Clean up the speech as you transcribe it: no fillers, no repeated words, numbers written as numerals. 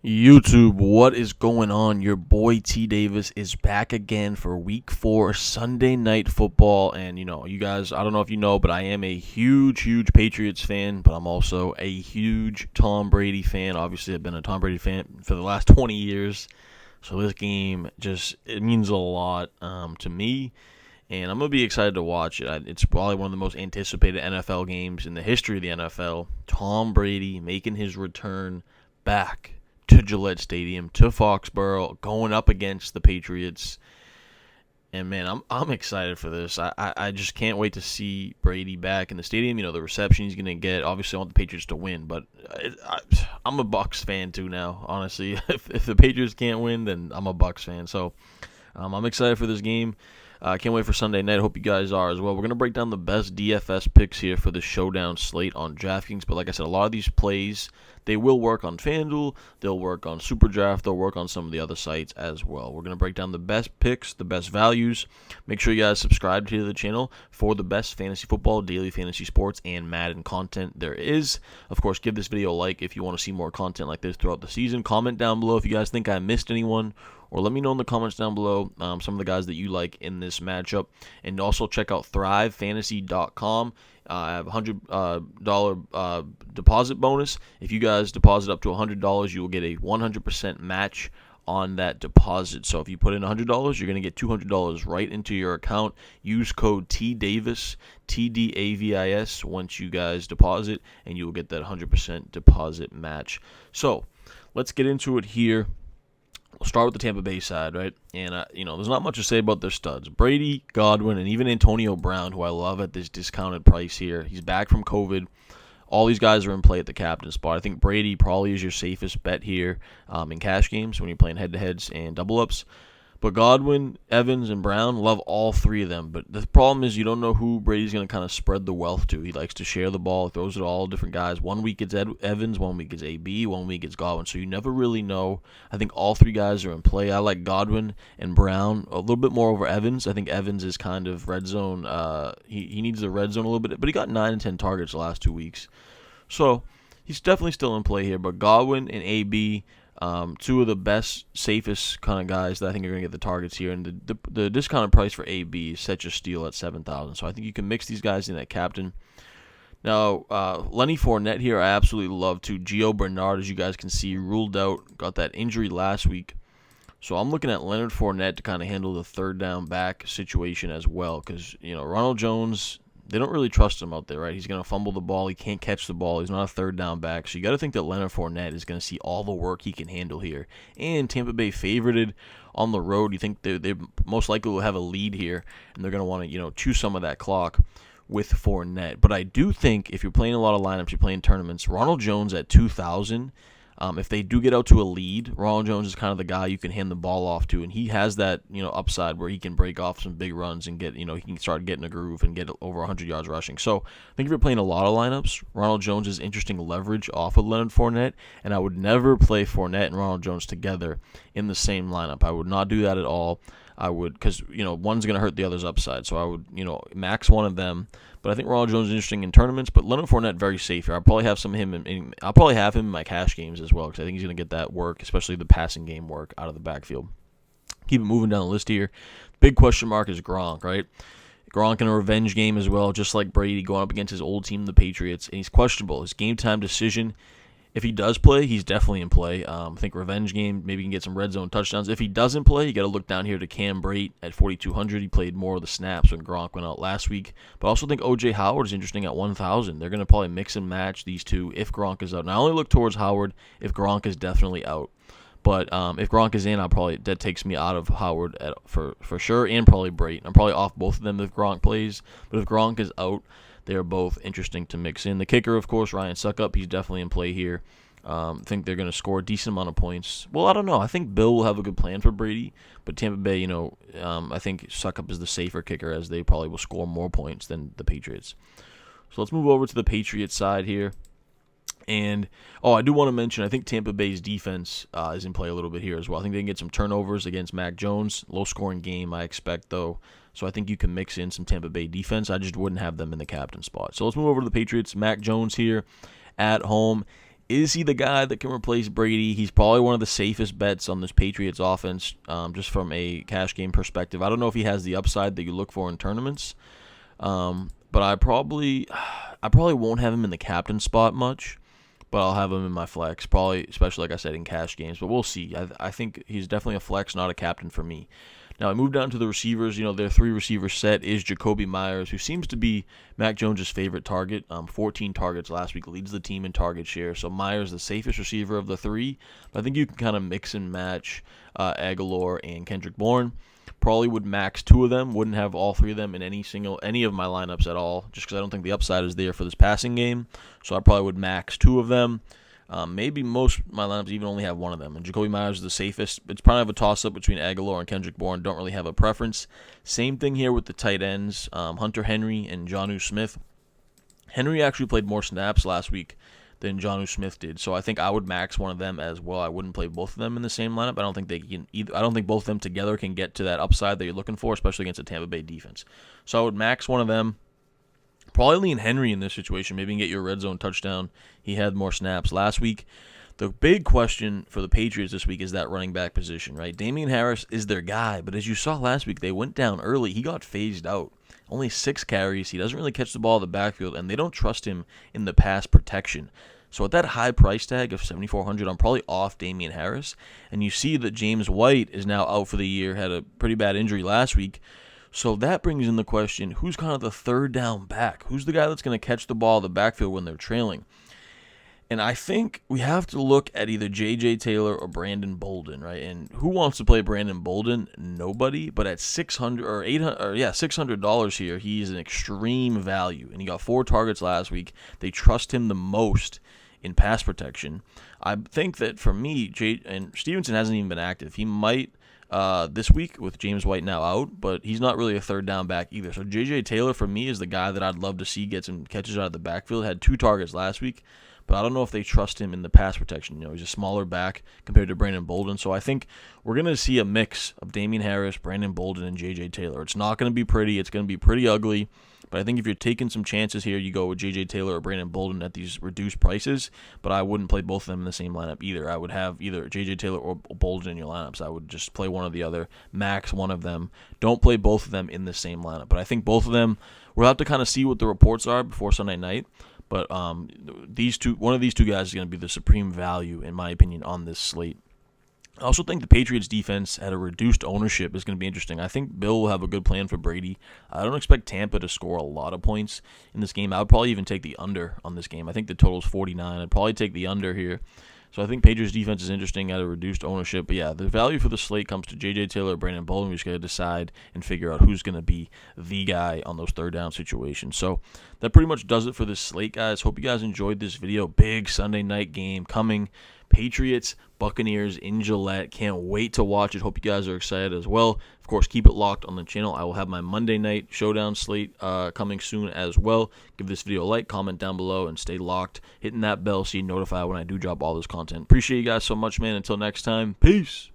YouTube, what is going on? Your boy T Davis is back again for week 4 Sunday night football. And you guys, I don't know if you know, but I am a huge Patriots fan, but I'm also a huge Tom Brady fan. Obviously, I've been a Tom Brady fan for the last 20 years. So this game it means a lot to me. And I'm going to be excited to watch it. It's probably one of the most anticipated NFL games in the history of the NFL. Tom Brady making his return back to Gillette Stadium, to Foxborough, going up against the Patriots. And man, I'm excited for this. I just can't wait to see Brady back in the stadium. The reception he's gonna get. Obviously, I want the Patriots to win, but I'm a Bucs fan too now. Honestly, if the Patriots can't win, then I'm a Bucs fan. So I'm excited for this game. I can't wait for Sunday night. I hope you guys are as well. We're going to break down the best DFS picks here for the showdown slate on Draftkings. But like I said, a lot of these plays, they will work on Fanduel. They'll work on SuperDraft. They'll work on some of the other sites as well. We're going to break down the best picks, the best values. Make sure you guys subscribe to the channel for the best fantasy football, daily fantasy sports, and Madden content there is. Of course, give this video a like if you want to see more content like this throughout the season. Comment down below if you guys think I missed anyone, or let me know in the comments down below some of the guys that you like in this matchup. And also check out thrivefantasy.com. I have a $100 deposit bonus. If you guys deposit up to $100, you will get a 100% match on that deposit. So if you put in $100, you're going to get $200 right into your account. Use code TDAVIS, TDAVIS, once you guys deposit, and you will get that 100% deposit match. So let's get into it here. We'll start with the Tampa Bay side, right? And, there's not much to say about their studs. Brady, Godwin, and even Antonio Brown, who I love at this discounted price here. He's back from COVID. All these guys are in play at the captain spot. I think Brady probably is your safest bet here in cash games when you're playing head-to-heads and double-ups. But Godwin, Evans, and Brown, love all three of them. But the problem is you don't know who Brady's going to kind of spread the wealth to. He likes to share the ball, throws it to all different guys. 1 week it's Evans, 1 week it's AB, 1 week it's Godwin. So you never really know. I think all three guys are in play. I like Godwin and Brown a little bit more over Evans. I think Evans is kind of red zone. He needs the red zone a little bit. But he got 9 and 10 targets the last 2 weeks. So he's definitely still in play here. But Godwin and AB, two of the best, safest kind of guys that I think are going to get the targets here. And the discounted price for AB is such a steal at $7,000. So I think you can mix these guys in at captain. Now, Lenny Fournette here, I absolutely love too. Gio Bernard, as you guys can see, ruled out, got that injury last week. So I'm looking at Leonard Fournette to kind of handle the third down back situation as well. Because, Ronald Jones, they don't really trust him out there, right? He's going to fumble the ball. He can't catch the ball. He's not a third down back. So you got to think that Leonard Fournette is going to see all the work he can handle here. And Tampa Bay favorited on the road. You think they most likely will have a lead here, and they're going to want to, chew some of that clock with Fournette. But I do think if you're playing a lot of lineups, you're playing tournaments, Ronald Jones at 2,000. If they do get out to a lead, Ronald Jones is kind of the guy you can hand the ball off to, and he has that upside where he can break off some big runs and get he can start getting a groove and get over 100 yards rushing. So I think if you're playing a lot of lineups, Ronald Jones is interesting leverage off of Leonard Fournette, and I would never play Fournette and Ronald Jones together in the same lineup. I would not do that at all. I would, because one's going to hurt the other's upside, so I would max one of them. But I think Ronald Jones is interesting in tournaments. But Leonard Fournette very safe here. I'll probably have some of him. I'll probably have him in my cash games as well, because I think he's going to get that work, especially the passing game work out of the backfield. Keep it moving down the list here. Big question mark is Gronk, right? Gronk in a revenge game as well, just like Brady, going up against his old team, the Patriots, and he's questionable. His game time decision. If he does play, he's definitely in play. I think revenge game, maybe he can get some red zone touchdowns. If he doesn't play, you got to look down here to Cam Brate at 4,200. He played more of the snaps when Gronk went out last week. But I also think O.J. Howard is interesting at 1,000. They're going to probably mix and match these two if Gronk is out. Now, I only look towards Howard if Gronk is definitely out. But if Gronk is in, that takes me out of Howard for sure, and probably Brate. I'm probably off both of them if Gronk plays. But if Gronk is out, they are both interesting to mix in. The kicker, of course, Ryan Suckup, he's definitely in play here. I think they're going to score a decent amount of points. Well, I don't know. I think Bill will have a good plan for Brady, but Tampa Bay, I think Suckup is the safer kicker, as they probably will score more points than the Patriots. So let's move over to the Patriots side here. And, I do want to mention, I think Tampa Bay's defense is in play a little bit here as well. I think they can get some turnovers against Mac Jones. Low-scoring game, I expect, though. So I think you can mix in some Tampa Bay defense. I just wouldn't have them in the captain spot. So let's move over to the Patriots. Mac Jones here at home. Is he the guy that can replace Brady? He's probably one of the safest bets on this Patriots offense, just from a cash game perspective. I don't know if he has the upside that you look for in tournaments, but I probably won't have him in the captain spot much, but I'll have him in my flex, probably, especially like I said, in cash games. But we'll see. I think he's definitely a flex, not a captain for me. Now, I moved down to the receivers. Their 3-receiver set is Jacoby Myers, who seems to be Mac Jones' favorite target. 14 targets last week, leads the team in target share. So Myers, the safest receiver of the three. But I think you can kind of mix and match Aguilar and Kendrick Bourne. Probably would max 2 of them. Wouldn't have all 3 of them in any of my lineups at all, just because I don't think the upside is there for this passing game. So I probably would max 2 of them. Maybe most of my lineups even only have 1 of them. And Jacoby Myers is the safest. It's probably a toss-up between Aguilar and Kendrick Bourne. Don't really have a preference. Same thing here with the tight ends, Hunter Henry and Jonnu Smith. Henry actually played more snaps last week than Jonnu Smith did, so I think I would max one of them as well. I wouldn't play both of them in the same lineup. I don't think they can either. I don't think both of them together can get to that upside that you're looking for, especially against a Tampa Bay defense. So I would max one of them. Probably lean Henry in this situation. Maybe you can get your red zone touchdown. He had more snaps last week. The big question for the Patriots this week is that running back position, right? Damian Harris is their guy, but as you saw last week, they went down early. He got phased out. Only 6 carries. He doesn't really catch the ball in the backfield, and they don't trust him in the pass protection. So at that high price tag of $7,400, I'm probably off Damian Harris. And you see that James White is now out for the year, had a pretty bad injury last week. So that brings in the question, who's kind of the third down back? Who's the guy that's going to catch the ball in the backfield when they're trailing? And I think we have to look at either J.J. Taylor or Brandon Bolden, right? And who wants to play Brandon Bolden? Nobody. But at $600 here, he's an extreme value. And he got 4 targets last week. They trust him the most in pass protection. I think that for me, and Stevenson hasn't even been active. He might this week with James White now out, but he's not really a third down back either. So J.J. Taylor for me is the guy that I'd love to see get some catches out of the backfield. Had 2 targets last week, but I don't know if they trust him in the pass protection. He's a smaller back compared to Brandon Bolden. So I think we're going to see a mix of Damian Harris, Brandon Bolden, and J.J. Taylor. It's not going to be pretty. It's going to be pretty ugly. But I think if you're taking some chances here, you go with J.J. Taylor or Brandon Bolden at these reduced prices. But I wouldn't play both of them in the same lineup either. I would have either J.J. Taylor or Bolden in your lineups. I would just play one or the other, max one of them. Don't play both of them in the same lineup. But I think both of them, we'll have to kind of see what the reports are before Sunday night. But one of these two guys is going to be the supreme value, in my opinion, on this slate. I also think the Patriots defense at a reduced ownership is going to be interesting. I think Bill will have a good plan for Brady. I don't expect Tampa to score a lot of points in this game. I would probably even take the under on this game. I think the total is 49. I'd probably take the under here. So I think Patriots defense is interesting at a reduced ownership. But yeah, the value for the slate comes to J.J. Taylor, Brandon Bolden. We just got to decide and figure out who's going to be the guy on those third down situations. So that pretty much does it for this slate, guys. Hope you guys enjoyed this video. Big Sunday night game coming. Patriots, Buccaneers in Gillette. Can't wait to watch it. Hope you guys are excited as well. Of course, keep it locked on the channel. I will have my Monday night showdown slate coming soon as well. Give this video a like, comment down below, and stay locked. Hitting that bell so you're notified when I do drop all this content. Appreciate you guys so much, man. Until next time, peace.